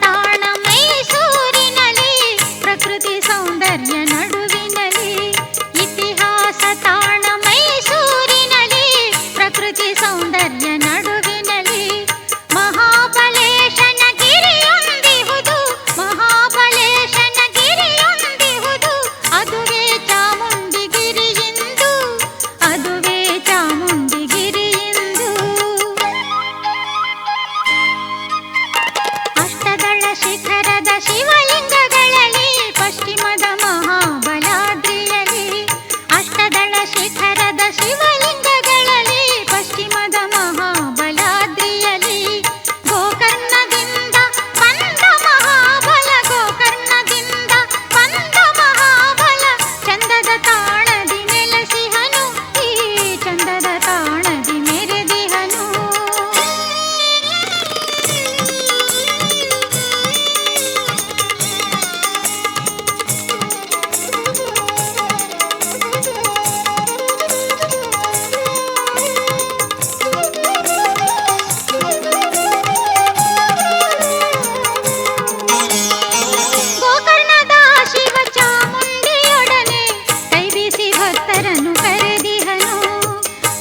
ತಾಣ ಮೈಸೂರಿನಲ್ಲಿ ಪ್ರಕೃತಿ ಸೌಂದರ್ಯ ನಡುವಿನಲ್ಲಿ ಇತಿಹಾಸ ತಾಣ ಮೈಸೂರಿನಲ್ಲಿ ಪ್ರಕೃತಿ ಸೌಂದರ್ಯ ನಡುವಿನಲ್ಲಿ ಮಹಾಬಲೇಶನ ಗಿರಿಯೊಂದಿಹುದು ಮಹಾಬಲೇಶನ ಗಿರಿಯೊಂದಿಹುದು ಅದುವೇ ಚಾಮುಂಡಿಗಿರಿಯಿಂದು ಅದುವೇ ಚಾಮುಂಡಿಗಿರಿಯಿಂದು ಅಷ್ಟದಳ ಶಿಖರದ ಶಿವಲಿಂಗಗಳಲ್ಲಿ ಪಶ್ಚಿಮದ ಮಹಾಬಲಾದ್ರಿಯಲ್ಲಿ ಅಷ್ಟದಳ ಶಿಖರದ ಶಿವಲಿಂಗಗಳಲ್ಲಿ ಪಶ್ಚಿಮದ ಮಹಾಬಲಾದ್ರಿಯಲ್ಲಿ ಗೋಕರ್ಣದಿಂದ ಬಂದ ಮಹಾಬಲ ಗೋಕರ್ಣದಿಂದ ಬಂದ ಮಹಾಬಲ ಚಂದದ ತಾಣದಿ ನೆಲೆಸಿಹನು ಈ ಚಂದದ ತಾಣದಿ ಮೆರೆದಿಹನು ಗೋಕರ್ಣದ ಶಿವ ಚಾಮುಂಡಿಯೊಡನೆ ಕೈಬೀಸಿ ಭಕ್ತರನ್ನು ಕರೆದಿಹನು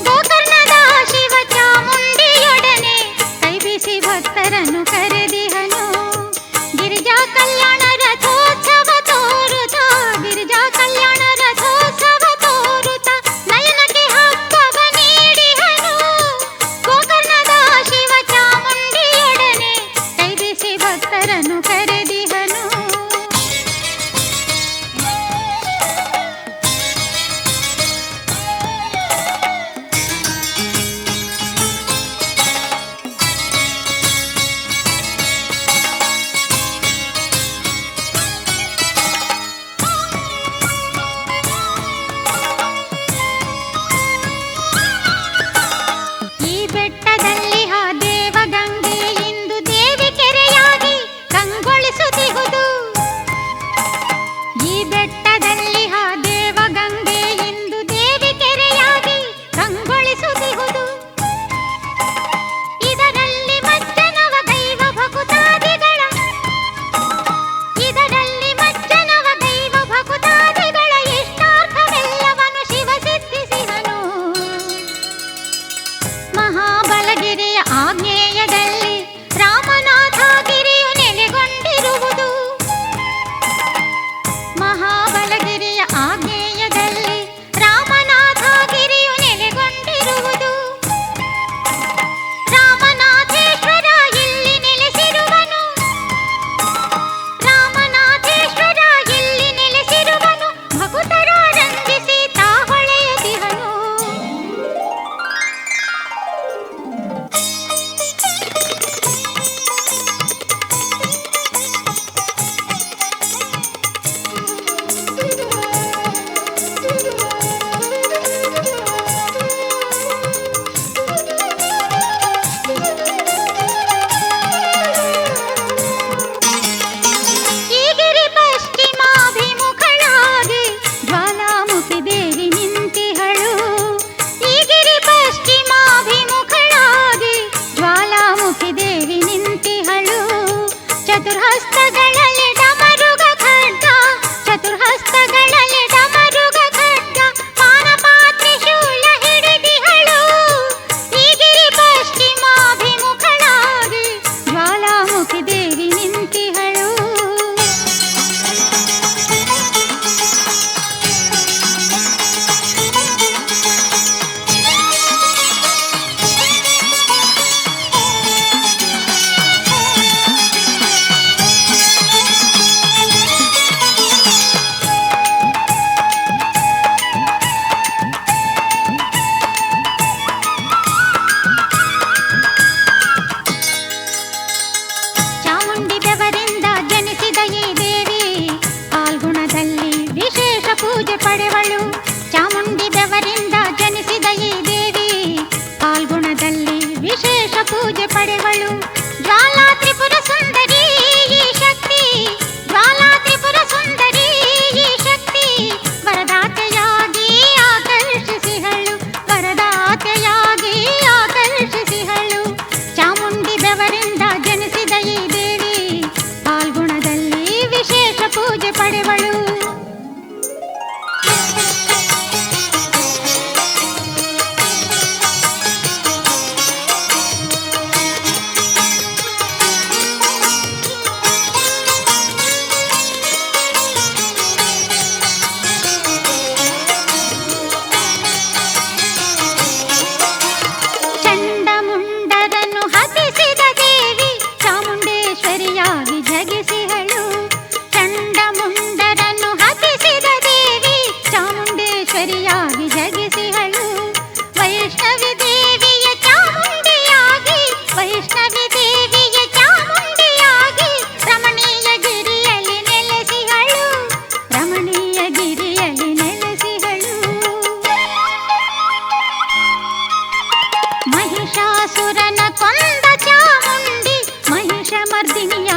ಗೋಕರ್ಣದ ಶಿವ ಚಾಮುಂಡಿಯೊಡನೆ ಕೈಬೀಸಿ ಭಕ್ತರನ್ನು ಕರೆದಿಹನು ಗಿರಿಜಾ ಕಲ್ಯಾಣ ರಥೋತ್ಸವ ತೋರುತ ಗಿರಿಜಾ ಕಲ್ಯಾಣ ರಥೋತ್ಸವ ತೋರುತ ನಯನಕ್ಕೆ ಹಬ್ಬವ ನೀಡಿಹನು ಗೋಕರ್ಣದ ಶಿವ ಚಾಮುಂಡಿಯೊಡನೆ ಕೈಬೀಸಿ ಭಕ್ತರನ್ನು ಕರೆದಿಹನು ಈ ಬೆಟ್ಟದಲ್ಲಿ ಆ ದೇವಗಂಗೆ ಇಂದು ದೇವಿ ಕೆರೆಯಾಗಿ ಕಂಗೊಳಿಸುತ್ತಿದೆ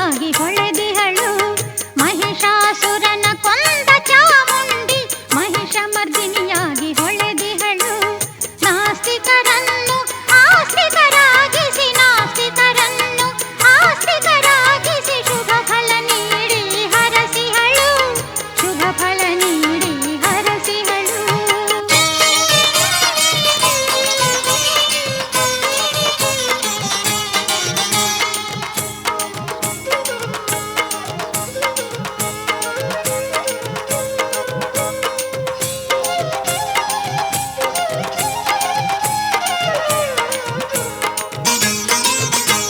ಮರ್ದಿನಿಯಾಗಿ ಹೊಳೆದಿಹಳು ಮಹಿಷಾಸುರನ ಕೊಂದ ಚಾಮುಂಡಿ ಮಹಿಷ ಮರ್ದಿನಿಯಾಗಿ ಹೊಳೆದಿಹಳು ನಾಸ್ತಿಕರನ್ನು ಆಸ್ತಿಕರಾಗಿಸಿ ನಾಸ್ತಿಕರನ್ನು ಆಸ್ತಿಕರಾಗಿಸಿ ಶುಭ ಫಲ ನೀಡಿ ಹರಸಿಹಳು ಶುಭ ಫಲ ನೀಡಿ ಹರಸಿಹಳು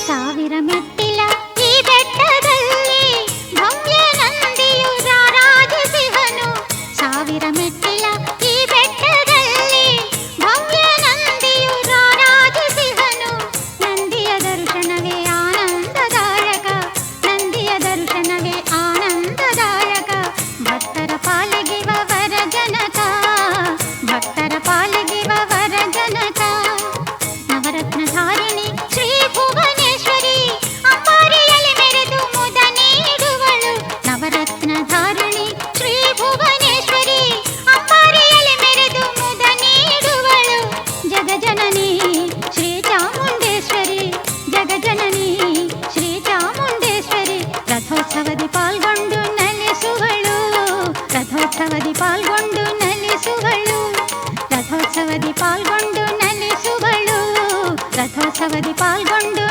ಸಾವಿರ ಮೆಟ್ಟಿಲ ಈ ಬೆಟ್ಟದಲ್ಲಿ ಭವ್ಯ ನಂದಿಯು ರಾರಾಜಿಸಿಹನು ಸಾವಿರ ಮೆಟ್ಟಿಲ ಈ ಬೆಟ್ಟದಲ್ಲಿ ಭವ್ಯ ನಂದಿಯು ರಾರಾಜಿಸಿಹನು ನಂದಿಯ ದರ್ಶನವೇ ಆನಂದದಾಯಕ ನಂದಿಯ ದರ್ಶನವೇ ಆನಂದದಾಯಕ ಭಕ್ತರ ಪಾಲಿಗಿವ ವರ ಜನಕ ಭಕ್ತರ ಪಾಲಿಗಿವ ವರ ಜನಕ ನವರತ್ನಧಾರಿಣಿ ಶ್ರೀ ಭುವನೇಶ್ವರಿ ಅಂಬಾರಿಯಲ್ಲಿ ಮೆರೆದು ಮುದ ನೀಡುವಳು ನವರತ್ನಧಾರಿಣಿ ಶ್ರೀ ಭುವನೇಶ್ವರಿ ಅಂಬಾರಿಯಲ್ಲಿ ಮೆರೆದು ಮುದ ನೀಡುವಳು ಜಗಜನನಿ ಶ್ರೀ ಚಾಮುಂಡೇಶ್ವರಿ ಜಗಜನನಿ ಶ್ರೀ ಚಾಮುಂಡೇಶ್ವರಿ ರಥೋತ್ಸವದಿ ಪಾಲ್ಗೊಂಡು ನಲಿಸುವಳು ರಥೋತ್ಸವದಿ ಪಾಲ್ಗೊಂಡು ನಲಿಸುವಳು ರಥೋತ್ಸವದಿ ಪಾಲ್ಗೊಂಡು ನಲಿಸುವಳು ರಥೋತ್ಸವದಿ ಪಾಲ್ಗೊಂಡು